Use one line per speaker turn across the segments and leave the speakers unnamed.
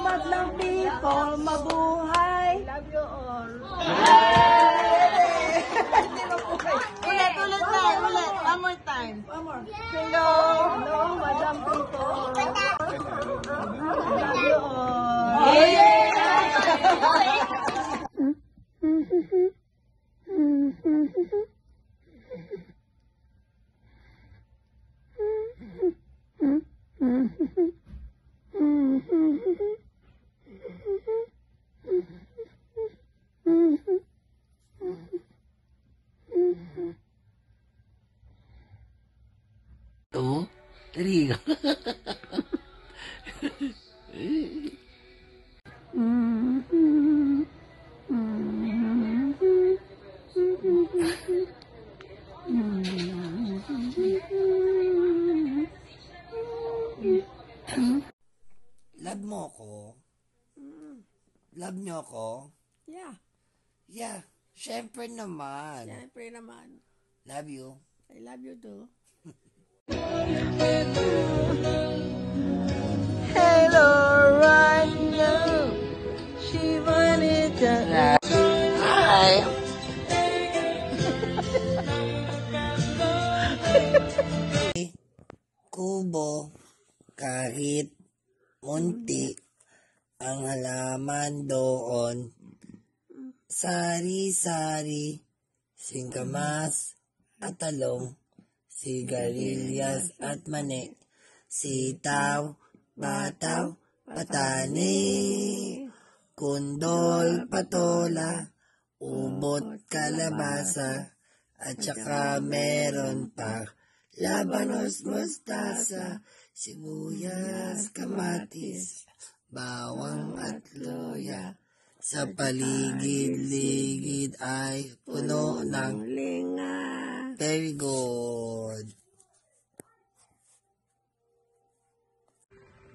madlang people, mabuhay.
Love you all.
Ulit na, ulit. One more time. One more. Hello.
Hello, Madam People. Love you all.
Two, three. Love mo ko? Love niyo ko?
Yeah,
Yeah, syempre naman.
siyempre naman.
Love you.
I love you too.
Hello, right now. She wanted to.
Hi. Kubo, kahit munti, ang halaman doon. Sari-sari, singkamas at talong, sigarilyas at mani, sitaw, bataw, patani, kundol, patola, ubot, kalabasa, at saka meron pa labanos, mustasa, sibuyas, kamatis, bawang at luya. Sa paligid-ligid ay puno ng
Linga.
very good.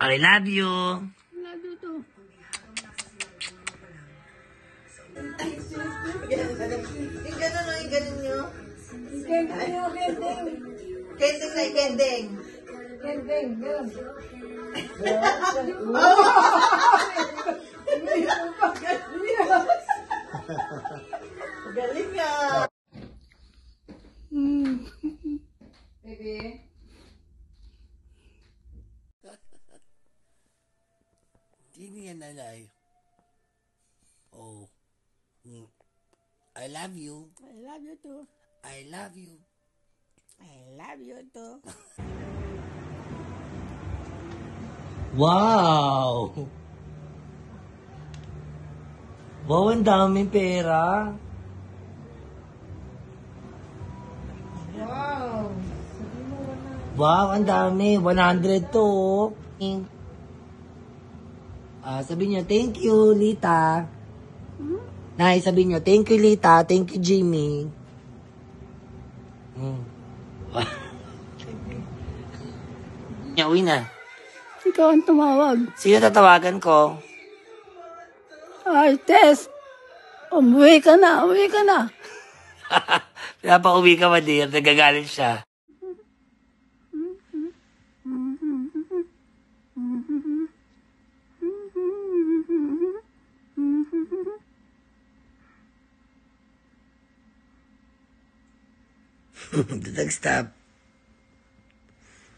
I love you.
Love you too.
Yung gano'n o, yung gano'n nyo.
Kending.
Kending na kending.
Kending. Yun.
Galing nga. Baby.
Hindi yan alay. Oh. I love you.
I love you too.
I love you.
I love you too.
Wow! Wow, ang daming pera.
Wow.
Wow, ang dami. 100 to. Sabihin nyo, thank you, Lita. Nay, sabihin nyo, thank you, Lita. Thank you, Jimmy. Uwi na.
Ikaw ang tumawag.
Sino tatawagan ko?
Ay, Tess. Umuwi ka na. Umuwi ka na.
Pinapauwi ka, Madir. Nagagalit siya. Nag-stop.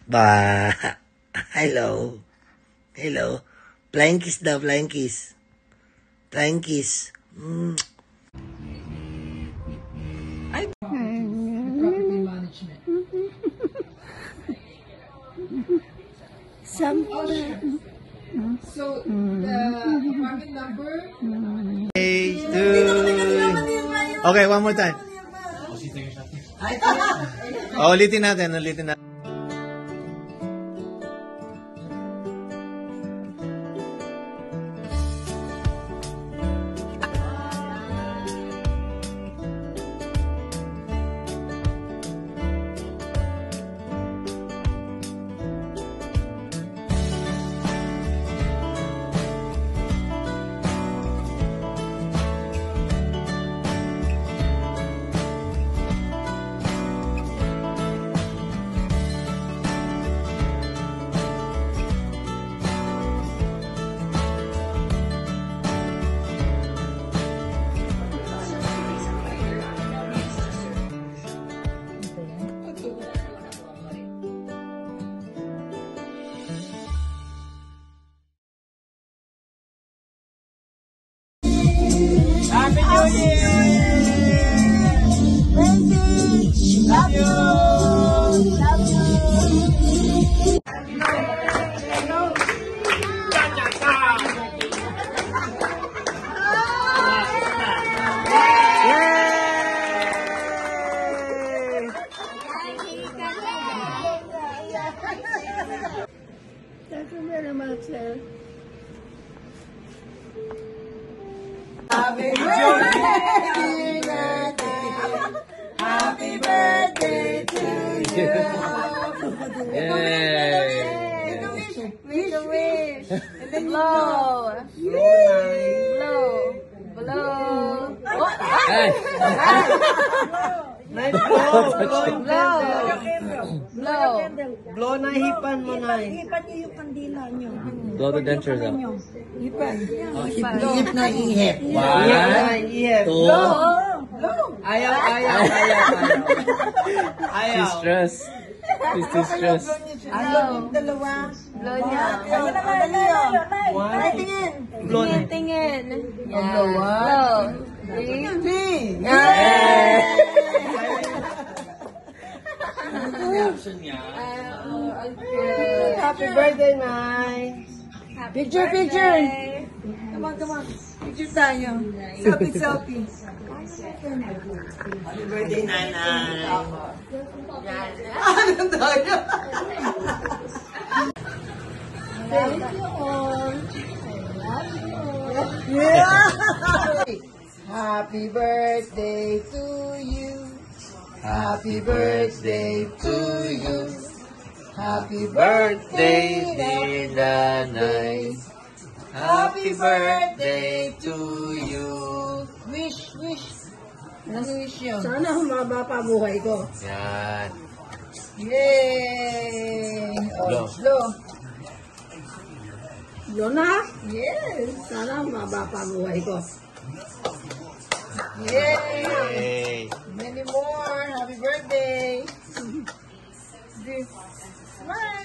Ba. Hello. Hello. Flying kiss daw, flying kiss. Flying kiss.
So, the apartment number?
Okay, one more time. Ulitin natin, ulitin natin.
Thank you very much, sir.
Happy birthday, happy birthday to you.
Yay!
Wish, wish. And then blow. Blow.
Ay!
Blow na hipan mo na.
Blow the dentures out.
Ihip na ihip.
One, two.
Ayaw.
Too stress. He's too stressed.
Dalawa.
Blow niya.
Ayun na dali.
One.
Tingin.
Blow na.
Tingin.
Blow.
Three.
Happy birthday, Nay.
Picture. Come on. Picture tayo. Selfie.
Happy birthday, Nanay.
Ano tayo?
Thank you all.
Happy birthday to you. Happy birthday to you. Happy birthday,
dear Nanay.
Happy birthday to you. Wish. Anong wish yun?
Sana humaba pa buhay ko.
Yan.
Yay!
Blow.
Blow na?
Yes!
Sana humaba pa buhay ko.
Yay!
Yay!
Many more! Happy birthday! Smile!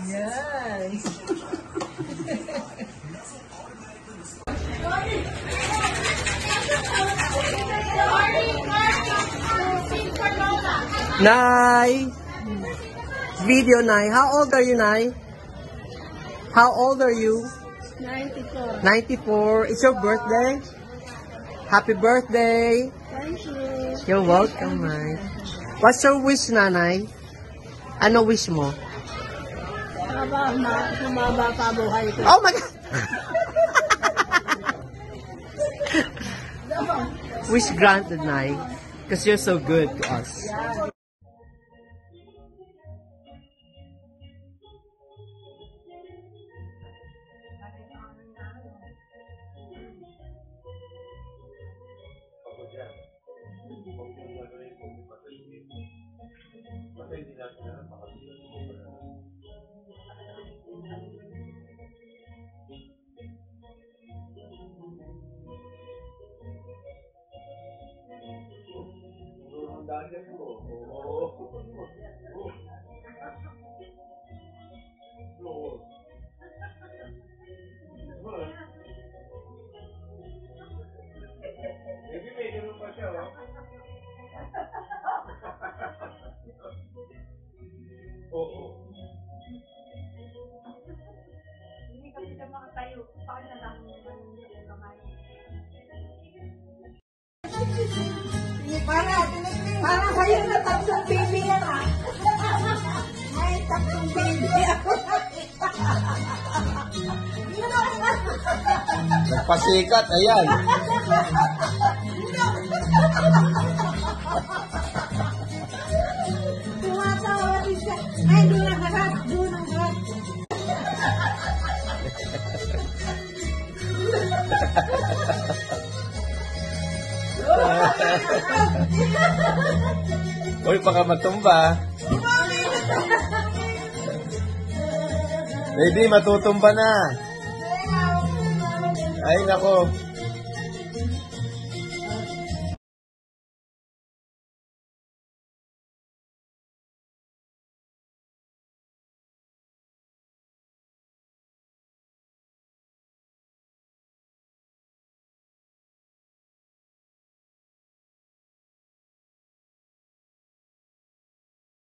Yes!
Nay. Video, Nay. How old are you, Nay? How old are you?
94.
94. It's your birthday? Happy birthday.
Thank you.
You're welcome, Nay. What's your wish, Nanay? Ano wish mo?
Humaba pa buhay ko.
Oh my God! Wish granted, Nay. Because you're so good to us.
Para kayo na tatlong baby yan ha. May tatlong baby ako.
Nagpasikat, ayan.
Tumatawa rin siya. Ay, doon ang harap. Doon ang harap.
Uy, baka matumba. Baby, matutumba na. Ay, nako.